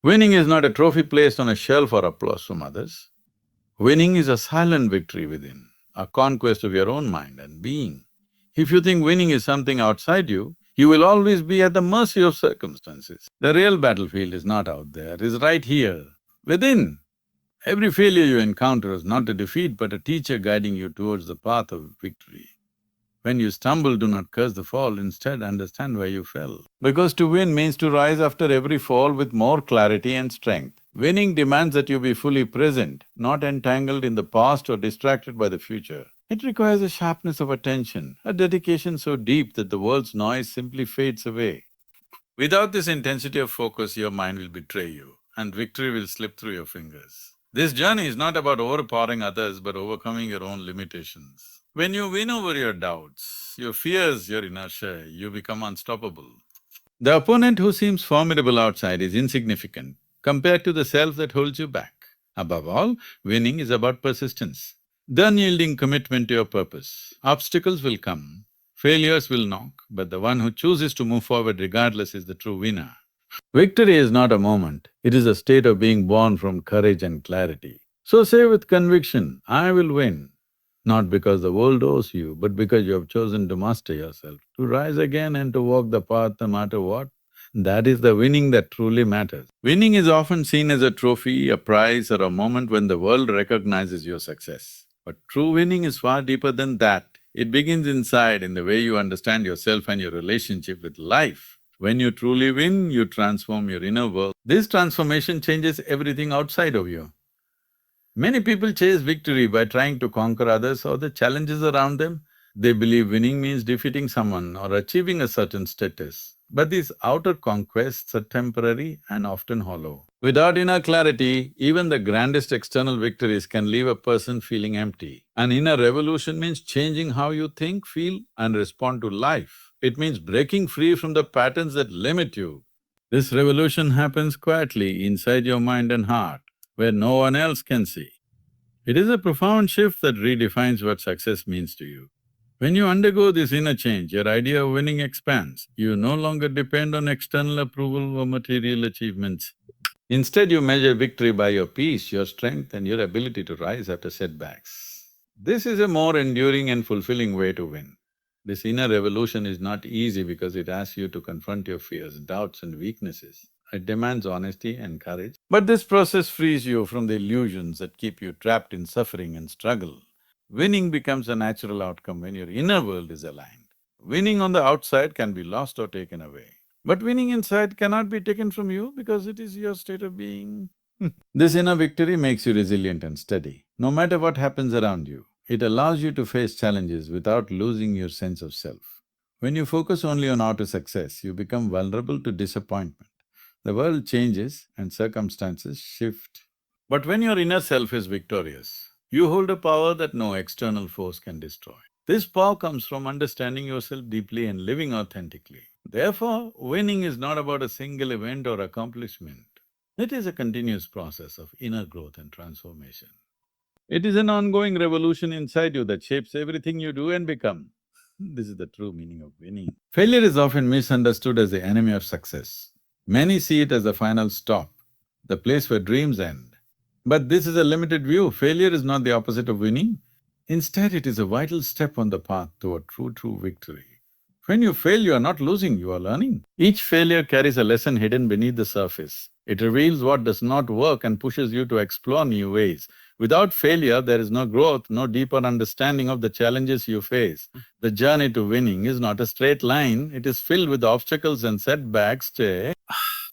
Winning is not a trophy placed on a shelf or applause from others. Winning is a silent victory within, a conquest of your own mind and being. If you think winning is something outside you, you will always be at the mercy of circumstances. The real battlefield is not out there, it is right here, within. Every failure you encounter is not a defeat but a teacher guiding you towards the path of victory. When you stumble, do not curse the fall, instead understand why you fell. Because to win means to rise after every fall with more clarity and strength. Winning demands that you be fully present, not entangled in the past or distracted by the future. It requires a sharpness of attention, a dedication so deep that the world's noise simply fades away. Without this intensity of focus, your mind will betray you and victory will slip through your fingers. This journey is not about overpowering others but overcoming your own limitations. When you win over your doubts, your fears, your inertia, you become unstoppable. The opponent who seems formidable outside is insignificant compared to the self that holds you back. Above all, winning is about persistence, the unyielding commitment to your purpose. Obstacles will come, failures will knock, but the one who chooses to move forward regardless is the true winner. Victory is not a moment, it is a state of being born from courage and clarity. So say with conviction, I will win, not because the world owes you, but because you have chosen to master yourself, to rise again and to walk the path no matter what. That is the winning that truly matters. Winning is often seen as a trophy, a prize, or a moment when the world recognizes your success. But true winning is far deeper than that. It begins inside, in the way you understand yourself and your relationship with life. When you truly win, you transform your inner world. This transformation changes everything outside of you. Many people chase victory by trying to conquer others or the challenges around them. They believe winning means defeating someone or achieving a certain status. But these outer conquests are temporary and often hollow. Without inner clarity, even the grandest external victories can leave a person feeling empty. An inner revolution means changing how you think, feel and respond to life. It means breaking free from the patterns that limit you. This revolution happens quietly inside your mind and heart, where no one else can see. It is a profound shift that redefines what success means to you. When you undergo this inner change, your idea of winning expands. You no longer depend on external approval or material achievements. Instead, you measure victory by your peace, your strength and your ability to rise after setbacks. This is a more enduring and fulfilling way to win. This inner revolution is not easy because it asks you to confront your fears, doubts and weaknesses. It demands honesty and courage. But this process frees you from the illusions that keep you trapped in suffering and struggle. Winning becomes a natural outcome when your inner world is aligned. Winning on the outside can be lost or taken away. But winning inside cannot be taken from you because it is your state of being. This inner victory makes you resilient and steady, no matter what happens around you. It allows you to face challenges without losing your sense of self. When you focus only on outer success, you become vulnerable to disappointment. The world changes and circumstances shift. But when your inner self is victorious, you hold a power that no external force can destroy. This power comes from understanding yourself deeply and living authentically. Therefore, winning is not about a single event or accomplishment. It is a continuous process of inner growth and transformation. It is an ongoing revolution inside you that shapes everything you do and become. This is the true meaning of winning. Failure is often misunderstood as the enemy of success. Many see it as the final stop, the place where dreams end. But this is a limited view. Failure is not the opposite of winning. Instead, it is a vital step on the path toward true victory. When you fail, you are not losing, you are learning. Each failure carries a lesson hidden beneath the surface. It reveals what does not work and pushes you to explore new ways. Without failure, there is no growth, no deeper understanding of the challenges you face. The journey to winning is not a straight line, it is filled with obstacles and setbacks.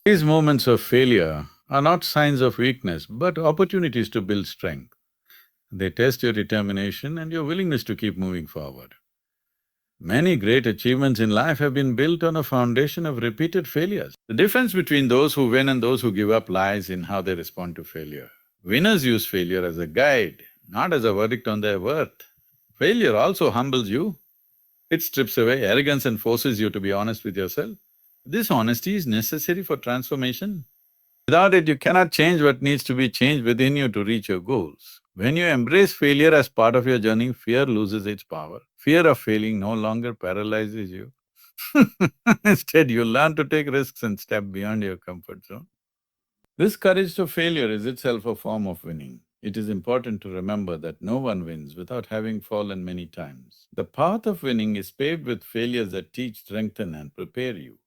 These moments of failure are not signs of weakness, but opportunities to build strength. They test your determination and your willingness to keep moving forward. Many great achievements in life have been built on a foundation of repeated failures. The difference between those who win and those who give up lies in how they respond to failure. Winners use failure as a guide, not as a verdict on their worth. Failure also humbles you. It strips away arrogance and forces you to be honest with yourself. This honesty is necessary for transformation. Without it, you cannot change what needs to be changed within you to reach your goals. When you embrace failure as part of your journey, fear loses its power. Fear of failing no longer paralyzes you. Instead, you learn to take risks and step beyond your comfort zone. This courage to failure is itself a form of winning. It is important to remember that no one wins without having fallen many times. The path of winning is paved with failures that teach, strengthen, and prepare you.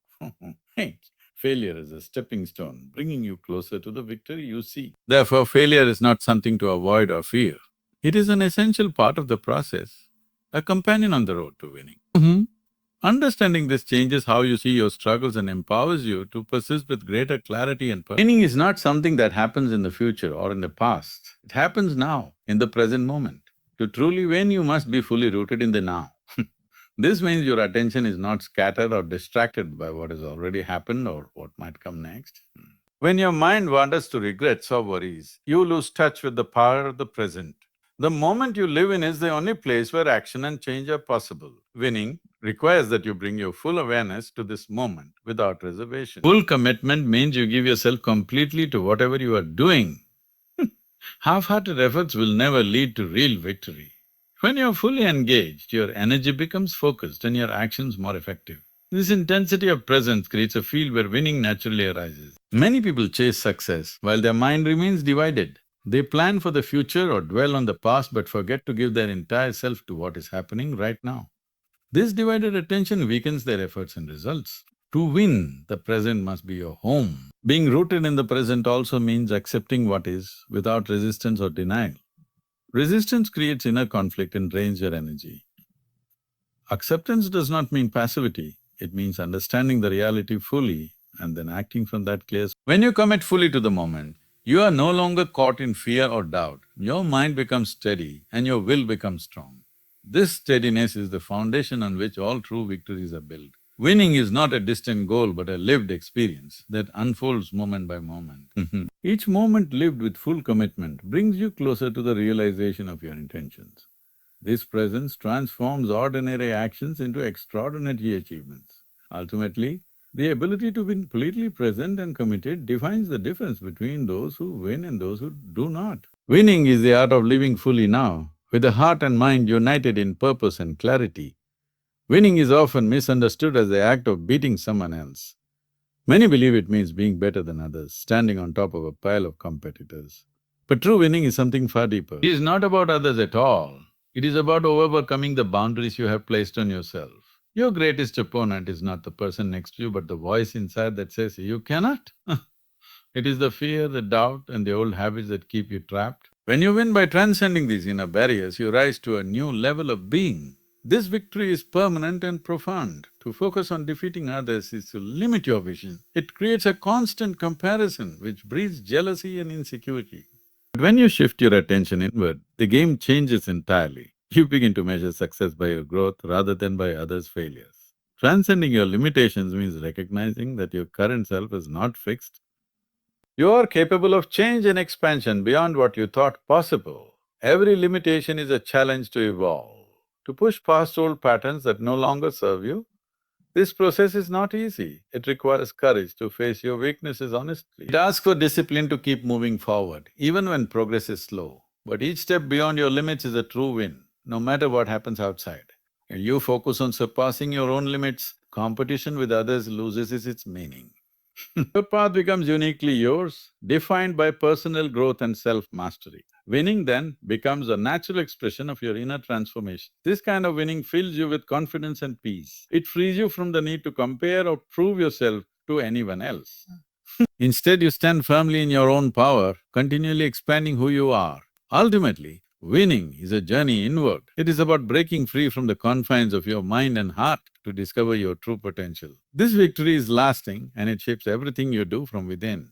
Hey, failure is a stepping stone, bringing you closer to the victory you seek. Therefore, failure is not something to avoid or fear. It is an essential part of the process, a companion on the road to winning. Understanding this changes how you see your struggles and empowers you to persist with greater clarity and purpose. Winning is not something that happens in the future or in the past. It happens now, in the present moment. To truly win, you must be fully rooted in the now. This means your attention is not scattered or distracted by what has already happened or what might come next. When your mind wanders to regrets or worries, you lose touch with the power of the present. The moment you live in is the only place where action and change are possible. Winning requires that you bring your full awareness to this moment without reservation. Full commitment means you give yourself completely to whatever you are doing. Half-hearted efforts will never lead to real victory. When you're fully engaged, your energy becomes focused and your actions more effective. This intensity of presence creates a field where winning naturally arises. Many people chase success while their mind remains divided. They plan for the future or dwell on the past but forget to give their entire self to what is happening right now. This divided attention weakens their efforts and results. To win, the present must be your home. Being rooted in the present also means accepting what is without resistance or denial. Resistance creates inner conflict and drains your energy. Acceptance does not mean passivity, it means understanding the reality fully and then acting from that place. When you commit fully to the moment, you are no longer caught in fear or doubt. Your mind becomes steady and your will becomes strong. This steadiness is the foundation on which all true victories are built. Winning is not a distant goal but a lived experience that unfolds moment by moment. Each moment lived with full commitment brings you closer to the realization of your intentions. This presence transforms ordinary actions into extraordinary achievements. Ultimately, the ability to be completely present and committed defines the difference between those who win and those who do not. Winning is the art of living fully now, with the heart and mind united in purpose and clarity. Winning is often misunderstood as the act of beating someone else. Many believe it means being better than others, standing on top of a pile of competitors. But true winning is something far deeper. It is not about others at all. It is about overcoming the boundaries you have placed on yourself. Your greatest opponent is not the person next to you, but the voice inside that says, you cannot. It is the fear, the doubt and the old habits that keep you trapped. When you win by transcending these inner barriers, you rise to a new level of being. This victory is permanent and profound. To focus on defeating others is to limit your vision. It creates a constant comparison which breeds jealousy and insecurity. But when you shift your attention inward, the game changes entirely. You begin to measure success by your growth rather than by others' failures. Transcending your limitations means recognizing that your current self is not fixed. You are capable of change and expansion beyond what you thought possible. Every limitation is a challenge to evolve, to push past old patterns that no longer serve you. This process is not easy. It requires courage to face your weaknesses honestly. It asks for discipline to keep moving forward, even when progress is slow. But each step beyond your limits is a true win, no matter what happens outside. When you focus on surpassing your own limits, competition with others loses its meaning. Your path becomes uniquely yours, defined by personal growth and self-mastery. Winning then becomes a natural expression of your inner transformation. This kind of winning fills you with confidence and peace. It frees you from the need to compare or prove yourself to anyone else. Instead, you stand firmly in your own power, continually expanding who you are. Ultimately, winning is a journey inward. It is about breaking free from the confines of your mind and heart to discover your true potential. This victory is lasting and it shapes everything you do from within.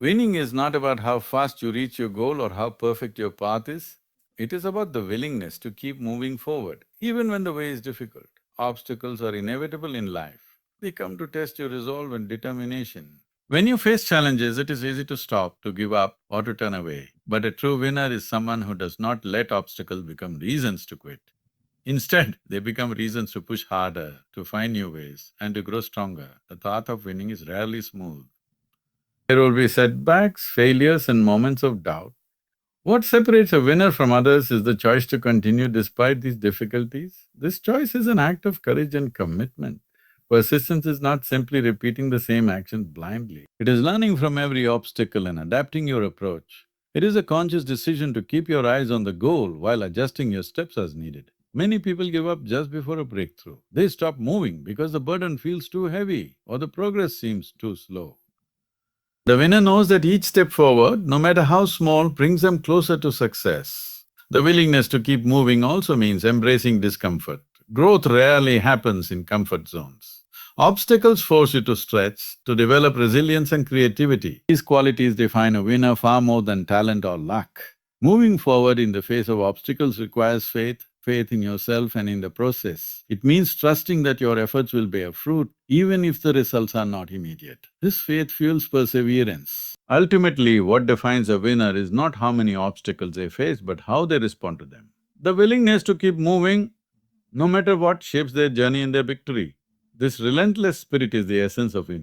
Winning is not about how fast you reach your goal or how perfect your path is. It is about the willingness to keep moving forward, even when the way is difficult. Obstacles are inevitable in life. They come to test your resolve and determination. When you face challenges, it is easy to stop, to give up or to turn away. But a true winner is someone who does not let obstacles become reasons to quit. Instead, they become reasons to push harder, to find new ways and to grow stronger. The path of winning is rarely smooth. There will be setbacks, failures and moments of doubt. What separates a winner from others is the choice to continue despite these difficulties. This choice is an act of courage and commitment. Persistence is not simply repeating the same action blindly. It is learning from every obstacle and adapting your approach. It is a conscious decision to keep your eyes on the goal while adjusting your steps as needed. Many people give up just before a breakthrough. They stop moving because the burden feels too heavy or the progress seems too slow. The winner knows that each step forward, no matter how small, brings them closer to success. The willingness to keep moving also means embracing discomfort. Growth rarely happens in comfort zones. Obstacles force you to stretch, to develop resilience and creativity. These qualities define a winner far more than talent or luck. Moving forward in the face of obstacles requires faith in yourself and in the process. It means trusting that your efforts will bear fruit even if the results are not immediate. This faith fuels perseverance. Ultimately, what defines a winner is not how many obstacles they face, but how they respond to them. The willingness to keep moving, no matter what, shapes their journey and their victory. This relentless spirit is the essence of winning.